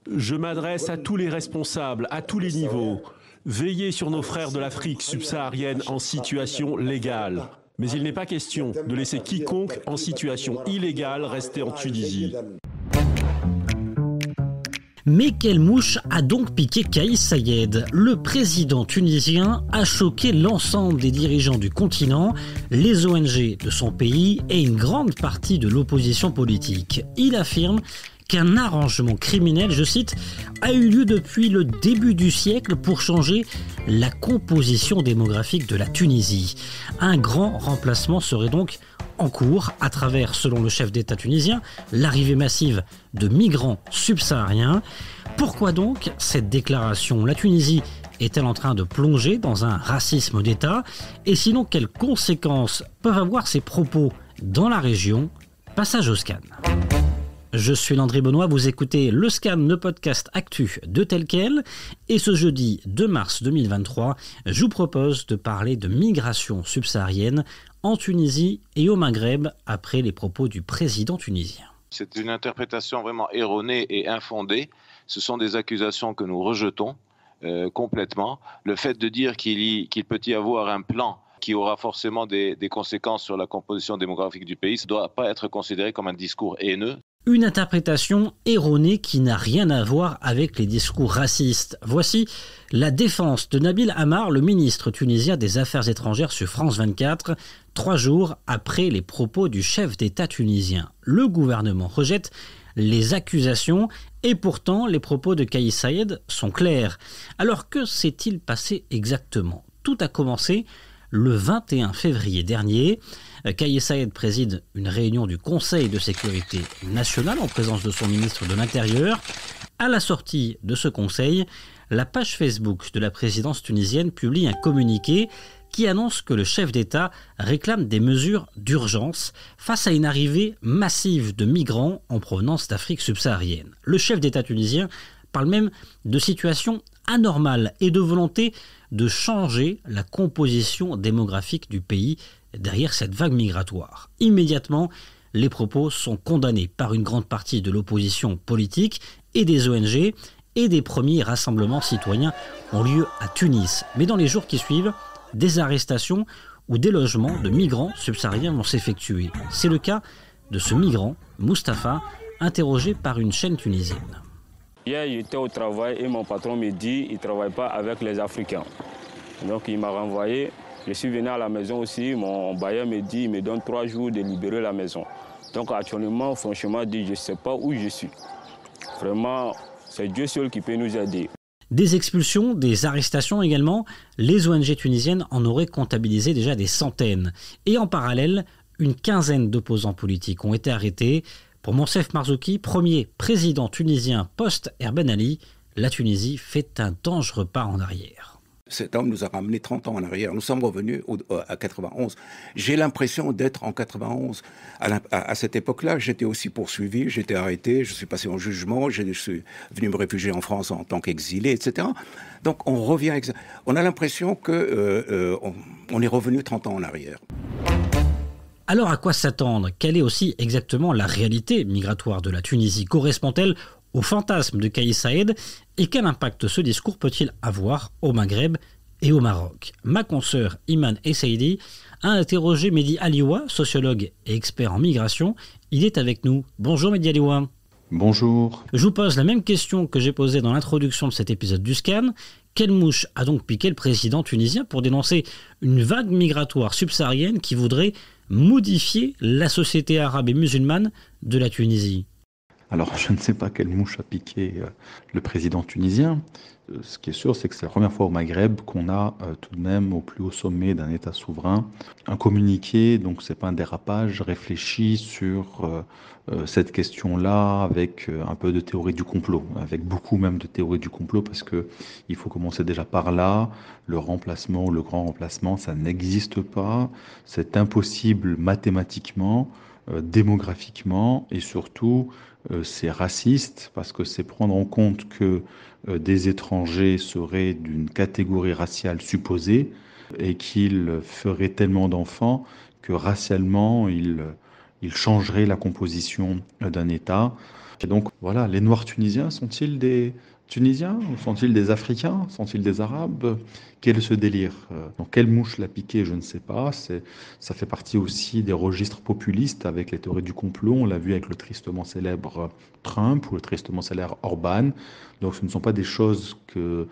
Je m'adresse à tous les responsables, à tous les niveaux. Veillez sur nos frères de l'Afrique subsaharienne en situation légale. Mais il n'est pas question de laisser quiconque en situation illégale rester en Tunisie. Mais quelle mouche a donc piqué Kais Saied? Le président tunisien a choqué l'ensemble des dirigeants du continent, les ONG de son pays et une grande partie de l'opposition politique. Il affirme qu'un arrangement criminel, je cite, a eu lieu depuis le début du siècle pour changer la composition démographique de la Tunisie. Un grand remplacement serait donc en cours à travers, selon le chef d'État tunisien, l'arrivée massive de migrants subsahariens. Pourquoi donc cette déclaration? La Tunisie est-elle en train de plonger dans un racisme d'État? Et sinon, quelles conséquences peuvent avoir ces propos dans la région? Passage au scan. Je suis Landry Benoît, vous écoutez le scan, le podcast actu de Tel Quel. Et ce jeudi 2 mars 2023, je vous propose de parler de migration subsaharienne en Tunisie et au Maghreb après les propos du président tunisien. C'est une interprétation vraiment erronée et infondée. Ce sont des accusations que nous rejetons complètement. Le fait de dire qu'il peut y avoir un plan qui aura forcément des conséquences sur la composition démographique du pays, ça ne doit pas être considéré comme un discours haineux. Une interprétation erronée qui n'a rien à voir avec les discours racistes. Voici la défense de Nabil Amar, le ministre tunisien des Affaires étrangères sur France 24, 3 jours après les propos du chef d'État tunisien. Le gouvernement rejette les accusations et pourtant les propos de Kais Saied sont clairs. Alors que s'est-il passé exactement? Tout a commencé le 21 février dernier. Kais Saied préside une réunion du Conseil de sécurité nationale en présence de son ministre de l'Intérieur. À la sortie de ce conseil, la page Facebook de la présidence tunisienne publie un communiqué qui annonce que le chef d'État réclame des mesures d'urgence face à une arrivée massive de migrants en provenance d'Afrique subsaharienne. Le chef d'État tunisien parle même de situation anormale et de volonté de changer la composition démographique du pays derrière cette vague migratoire. Immédiatement, les propos sont condamnés par une grande partie de l'opposition politique et des ONG, et des premiers rassemblements citoyens ont lieu à Tunis. Mais dans les jours qui suivent, des arrestations ou des logements de migrants subsahariens vont s'effectuer. C'est le cas de ce migrant, Mustapha, interrogé par une chaîne tunisienne. Hier, j'étais au travail et mon patron me dit qu'il ne travaille pas avec les Africains. Donc il m'a renvoyé. Je suis venu à la maison aussi. Mon bailleur me dit qu'il me donne 3 jours de libérer la maison. Donc actuellement, franchement, je ne sais pas où je suis. Vraiment, c'est Dieu seul qui peut nous aider. Des expulsions, des arrestations également, les ONG tunisiennes en auraient comptabilisé déjà des centaines. Et en parallèle, une quinzaine d'opposants politiques ont été arrêtés. Pour Monsef Marzouki, premier président tunisien post-Erben Ali, la Tunisie fait un dangereux pas en arrière. Cet homme nous a ramené 30 ans en arrière. Nous sommes revenus à 91. J'ai l'impression d'être en 91. À cette époque-là, j'étais aussi poursuivi, j'étais arrêté, je suis passé en jugement, je suis venu me réfugier en France en tant qu'exilé, etc. Donc on revient, on a l'impression qu'on est revenu 30 ans en arrière. Alors à quoi s'attendre? Quelle est aussi exactement la réalité migratoire de la Tunisie? Correspond-elle au fantasme de Kais Saied? Et quel impact ce discours peut-il avoir au Maghreb et au Maroc? Ma consoeur Iman Essaidi a interrogé Mehdi Aliwa, sociologue et expert en migration. Il est avec nous. Bonjour Mehdi Aliwa. Bonjour. Je vous pose la même question que j'ai posée dans l'introduction de cet épisode du Scan. Quelle mouche a donc piqué le président tunisien pour dénoncer une vague migratoire subsaharienne qui voudrait modifier la société arabe et musulmane de la Tunisie? Alors, je ne sais pas quelle mouche a piqué le président tunisien. Ce qui est sûr, c'est que c'est la première fois au Maghreb qu'on a tout de même au plus haut sommet d'un État souverain un communiqué, donc c'est pas un dérapage, réfléchi sur cette question-là avec un peu de théorie du complot, avec beaucoup même de théorie du complot, parce que il faut commencer déjà par là. Le remplacement ou le grand remplacement, ça n'existe pas, c'est impossible mathématiquement, démographiquement, et surtout c'est raciste parce que c'est prendre en compte que des étrangers seraient d'une catégorie raciale supposée et qu'ils feraient tellement d'enfants que racialement ils il changerait la composition d'un État. Et donc voilà, les Noirs tunisiens sont-ils des Tunisiens ou sont-ils des Africains? Sont-ils des Arabes? Quel est ce délire? Donc quelle mouche l'a piqué? Je ne sais pas. Ça fait partie aussi des registres populistes avec les théories du complot. On l'a vu avec le tristement célèbre Trump ou le tristement célèbre Orban. Donc ce ne sont pas des choses que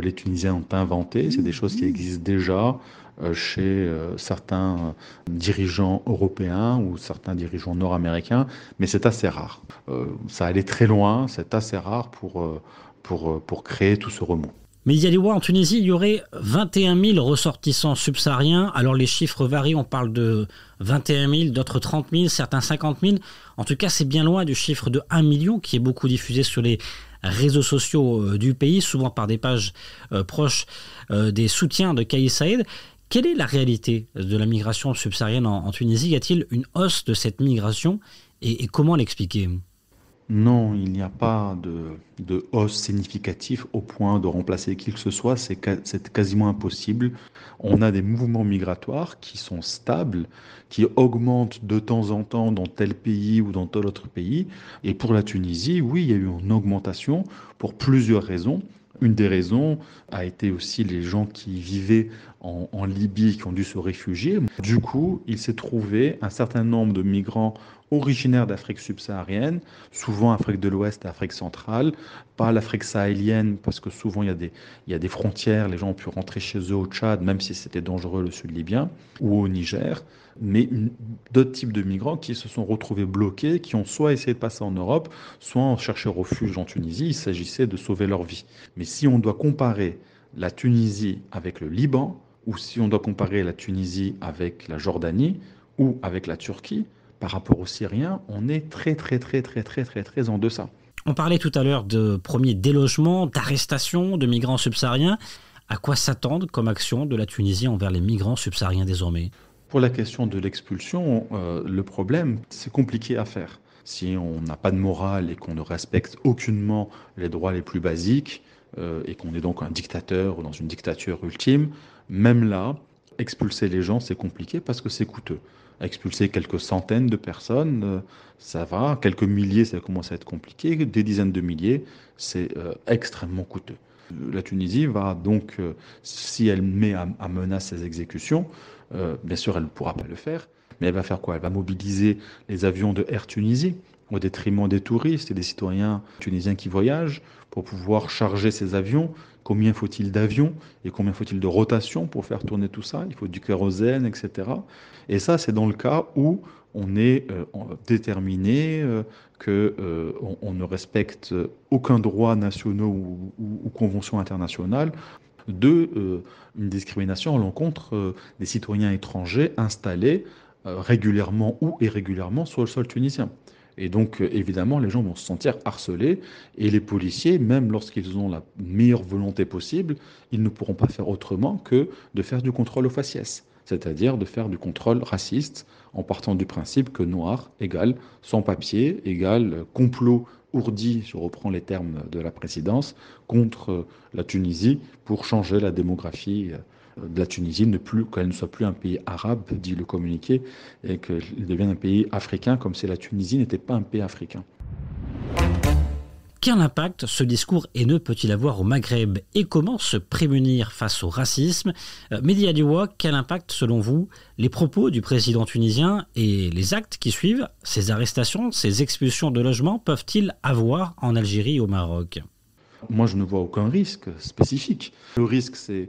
les Tunisiens ont inventées, c'est des choses qui existent déjà chez certains dirigeants européens ou certains dirigeants nord-américains, mais c'est assez rare. Ça allait très loin, c'est assez rare pour créer tout ce remous. Mais il y a des lois en Tunisie, il y aurait 21 000 ressortissants subsahariens. Alors les chiffres varient, on parle de 21 000, d'autres 30 000, certains 50 000. En tout cas, c'est bien loin du chiffre de 1 million qui est beaucoup diffusé sur les réseaux sociaux du pays, souvent par des pages proches des soutiens de Kais Saïed. Quelle est la réalité de la migration subsaharienne en Tunisie? Y a-t-il une hausse de cette migration et comment l'expliquer? Non, il n'y a pas de hausse significative au point de remplacer qui que ce soit, c'est quasiment impossible. On a des mouvements migratoires qui sont stables, qui augmentent de temps en temps dans tel pays ou dans tel autre pays. Et pour la Tunisie, oui, il y a eu une augmentation pour plusieurs raisons. Une des raisons a été aussi les gens qui vivaient en Libye, qui ont dû se réfugier. Du coup, il s'est trouvé un certain nombre de migrants originaires d'Afrique subsaharienne, souvent Afrique de l'Ouest et Afrique centrale, pas l'Afrique sahélienne, parce que souvent il y a des frontières, les gens ont pu rentrer chez eux au Tchad, même si c'était dangereux le sud libyen, ou au Niger, mais d'autres types de migrants qui se sont retrouvés bloqués, qui ont soit essayé de passer en Europe, soit ont cherché refuge en Tunisie, il s'agissait de sauver leur vie. Mais si on doit comparer la Tunisie avec le Liban, ou si on doit comparer la Tunisie avec la Jordanie, ou avec la Turquie, par rapport aux Syriens, on est très en deçà. On parlait tout à l'heure de premiers délogements, d'arrestations de migrants subsahariens. À quoi s'attendre comme action de la Tunisie envers les migrants subsahariens désormais? Pour la question de l'expulsion, le problème, c'est compliqué à faire. Si on n'a pas de morale et qu'on ne respecte aucunement les droits les plus basiques, et qu'on est donc un dictateur ou dans une dictature ultime, même là, expulser les gens, c'est compliqué parce que c'est coûteux. Expulser quelques centaines de personnes, ça va. Quelques milliers, ça commence à être compliqué. Des dizaines de milliers, c'est extrêmement coûteux. La Tunisie va donc, si elle met à menace ses exécutions, bien sûr, elle ne pourra pas le faire, mais elle va faire quoi? Elle va mobiliser les avions de Air Tunisie au détriment des touristes et des citoyens tunisiens qui voyagent pour pouvoir charger ces avions. Combien faut-il d'avions et combien faut-il de rotations pour faire tourner tout ça? Il faut du kérosène, etc. Et ça, c'est dans le cas où on est déterminé qu'on ne respecte aucun droit national ou convention internationale de une discrimination à l'encontre des citoyens étrangers installés régulièrement ou irrégulièrement sur le sol tunisien. Et donc, évidemment, les gens vont se sentir harcelés et les policiers, même lorsqu'ils ont la meilleure volonté possible, ils ne pourront pas faire autrement que de faire du contrôle aux faciès, c'est-à-dire de faire du contrôle raciste en partant du principe que noir égale sans-papier, égale complot ourdi, je reprends les termes de la présidence, contre la Tunisie pour changer la démographie de la Tunisie, qu'elle ne soit plus un pays arabe, dit le communiqué, et qu'elle devienne un pays africain, comme si la Tunisie n'était pas un pays africain. Quel impact ce discours haineux peut-il avoir au Maghreb et comment se prémunir face au racisme? Mehdi Adiouha, quel impact selon vous les propos du président tunisien et les actes qui suivent, ces arrestations, ces expulsions de logements peuvent-ils avoir en Algérie et au Maroc? Moi, je ne vois aucun risque spécifique. Le risque, c'est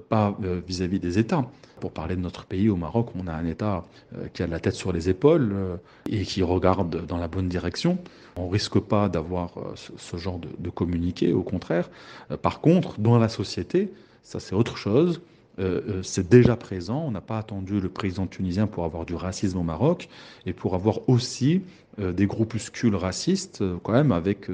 pas vis-à-vis des États. Pour parler de notre pays, au Maroc, on a un État qui a la tête sur les épaules et qui regarde dans la bonne direction. On ne risque pas d'avoir ce genre de communiqué, au contraire. Par contre, dans la société, ça c'est autre chose. C'est déjà présent. On n'a pas attendu le président tunisien pour avoir du racisme au Maroc et pour avoir aussi des groupuscules racistes, quand même, avec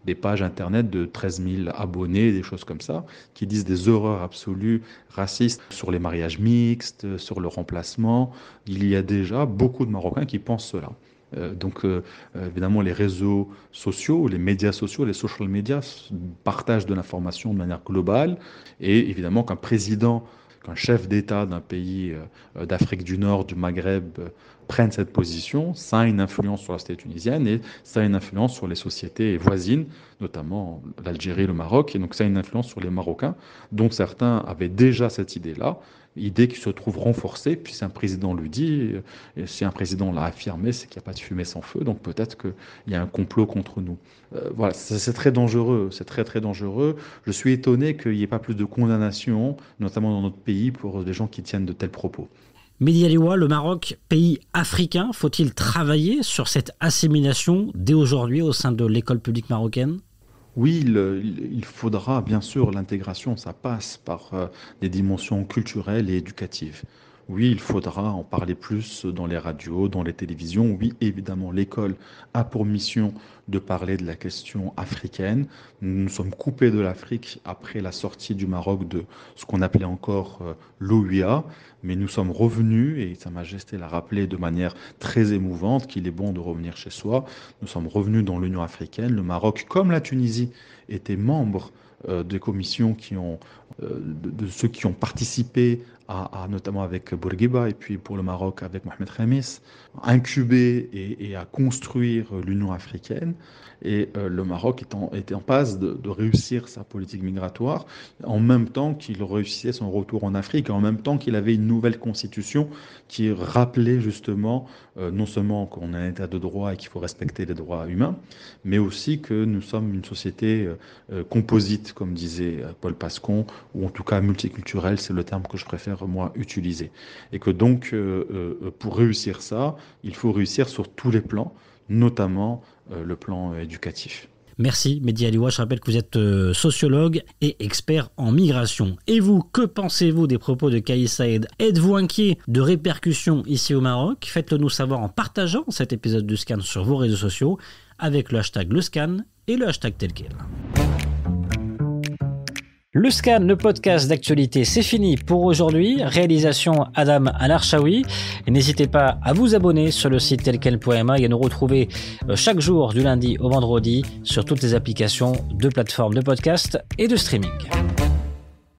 des pages internet de 13 000 abonnés, des choses comme ça, qui disent des horreurs absolues racistes sur les mariages mixtes, sur le remplacement. Il y a déjà beaucoup de Marocains qui pensent cela. Donc, évidemment, les réseaux sociaux, les médias sociaux, les social media partagent de l'information de manière globale. Et évidemment, qu'un chef d'État d'un pays d'Afrique du Nord, du Maghreb, prenne cette position, ça a une influence sur la société tunisienne et ça a une influence sur les sociétés voisines, notamment l'Algérie et le Maroc, et donc ça a une influence sur les Marocains, dont certains avaient déjà cette idée-là, idée qui se trouve renforcée, puis si un président le dit, et si un président l'a affirmé, c'est qu'il n'y a pas de fumée sans feu, donc peut-être qu'il y a un complot contre nous. Voilà, c'est très dangereux, c'est très très dangereux. Je suis étonné qu'il n'y ait pas plus de condamnation, notamment dans notre pays, pour des gens qui tiennent de tels propos. Mehdi Aliwa, le Maroc, pays africain, faut-il travailler sur cette assimilation dès aujourd'hui au sein de l'école publique marocaine ? Oui, il faudra, bien sûr, l'intégration, ça passe par des dimensions culturelles et éducatives. Oui, il faudra en parler plus dans les radios, dans les télévisions. Oui, évidemment, l'école a pour mission de parler de la question africaine. Nous nous sommes coupés de l'Afrique après la sortie du Maroc de ce qu'on appelait encore l'OUA, mais nous sommes revenus, et Sa Majesté l'a rappelé de manière très émouvante, qu'il est bon de revenir chez soi. Nous sommes revenus dans l'Union africaine. Le Maroc, comme la Tunisie, était membre des commissions de ceux qui ont participé notamment avec Bourguiba et puis pour le Maroc avec Mohamed Khamis, à incuber et à construire l'Union africaine. Et le Maroc était en passe de réussir sa politique migratoire en même temps qu'il réussissait son retour en Afrique, en même temps qu'il avait une nouvelle constitution qui rappelait justement non seulement qu'on a un état de droit et qu'il faut respecter les droits humains, mais aussi que nous sommes une société composite, comme disait Paul Pascon, ou en tout cas multiculturelle, c'est le terme que je préfère moi utiliser. Et que donc pour réussir ça, il faut réussir sur tous les plans, notamment le plan éducatif. Merci Mehdi Aliwa, je rappelle que vous êtes sociologue et expert en migration. Et vous, que pensez-vous des propos de Kais Saïed ? Êtes-vous inquiet de répercussions ici au Maroc ? Faites-le nous savoir en partageant cet épisode du Scan sur vos réseaux sociaux avec le hashtag Le Scan et le hashtag tel quel. Le Scan, le podcast d'actualité, c'est fini pour aujourd'hui. Réalisation Adam Al-Arshawi. N'hésitez pas à vous abonner sur le site telquel.ma et à nous retrouver chaque jour du lundi au vendredi sur toutes les applications de plateformes de podcast et de streaming.